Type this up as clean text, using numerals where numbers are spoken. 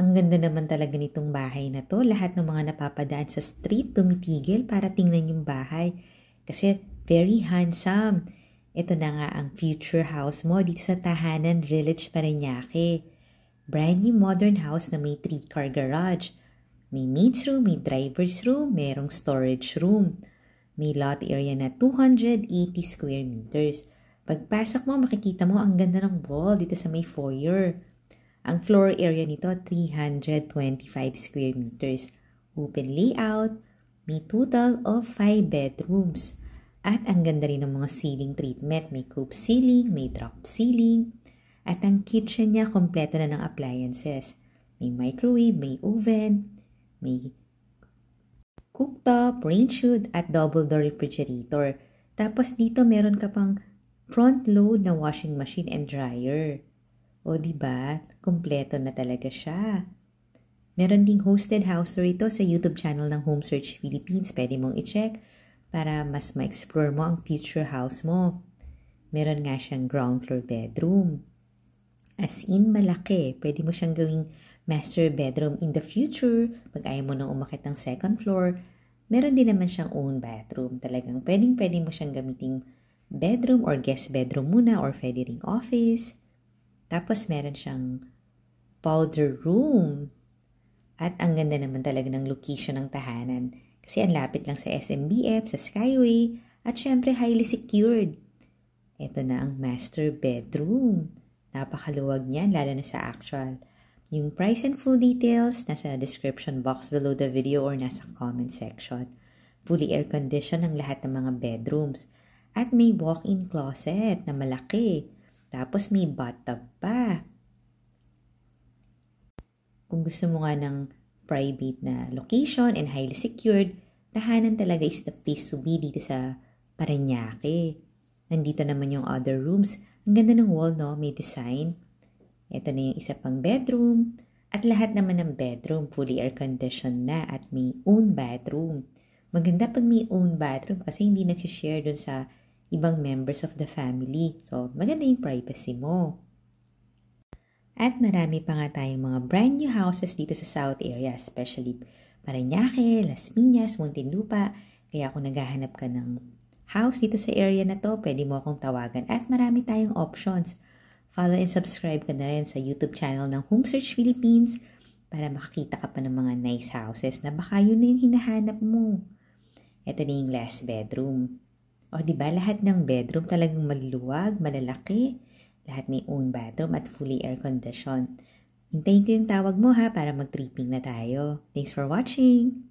Ang ganda naman talaga nitong bahay na to. Lahat ng mga napapadaan sa street tumitigil para tingnan yung bahay. Kasi very handsome. Ito na nga ang future house mo dito sa Tahanan Village, Parañaque. Brand new modern house na may 3-car garage. May maid's room, may driver's room, merong storage room. May lot area na 280 square meters. Pagpasok mo, makikita mo ang ganda ng wall dito sa may foyer. Ang floor area nito, 325 square meters. Open layout, may total of 5 bedrooms. At ang ganda rin ng mga ceiling treatment. May cube ceiling, may drop ceiling. At ang kitchen niya, kompleto na ng appliances. May microwave, may oven, may cooktop, range hood, at double door refrigerator. Tapos dito meron ka pang front load na washing machine and dryer. O diba, kompleto na talaga siya. Meron ding hosted house tour ito sa YouTube channel ng Home Search Philippines. Pwede mong i-check para mas ma-explore mo ang future house mo. Meron nga siyang ground floor bedroom. As in, malaki. Pwede mo siyang gawing master bedroom in the future. Pag ayaw mo nang umakit ng second floor, meron din naman siyang own bathroom. Talagang pwede mo siyang gamiting bedroom or guest bedroom muna or pwede ring office. Tapos meron siyang powder room. At ang ganda naman talaga ng location ng tahanan. Kasi ang lapit lang sa SMBF, sa Skyway, at syempre highly secured. Ito na ang master bedroom. Napakaluwag niyan, lalo na sa actual. Yung price and full details, nasa description box below the video or nasa comment section. Fully air-conditioned ang lahat ng mga bedrooms. At may walk-in closet na malaki. Tapos may bathtub pa. Kung gusto mo nga ng private na location and highly secured, tahanan talaga is the place to be dito sa Parañaque. Nandito naman yung other rooms. Ang ganda ng wall, no? May design. Ito na yung isa pang bedroom. At lahat naman ng bedroom, fully air-conditioned na at may own bathroom. Maganda pag may own bathroom kasi hindi nagsishare dun sa ibang members of the family. So, maganda yung privacy mo. At marami pa nga tayong mga brand new houses dito sa South area, especially Parañaque, Las Piñas, Muntinlupa. Kaya kung naghahanap ka ng house dito sa area na to, pwede mo akong tawagan. At marami tayong options. Follow and subscribe ka na rin sa YouTube channel ng Home Search Philippines para makakita ka pa ng mga nice houses na baka yun na yung hinahanap mo. Ito na yung last bedroom. O diba, lahat ng bedroom talagang maluluwag, malalaki. Lahat may own bathroom at fully air-conditioned. Hintayin ko yung tawag mo ha para mag-tripping na tayo. Thanks for watching!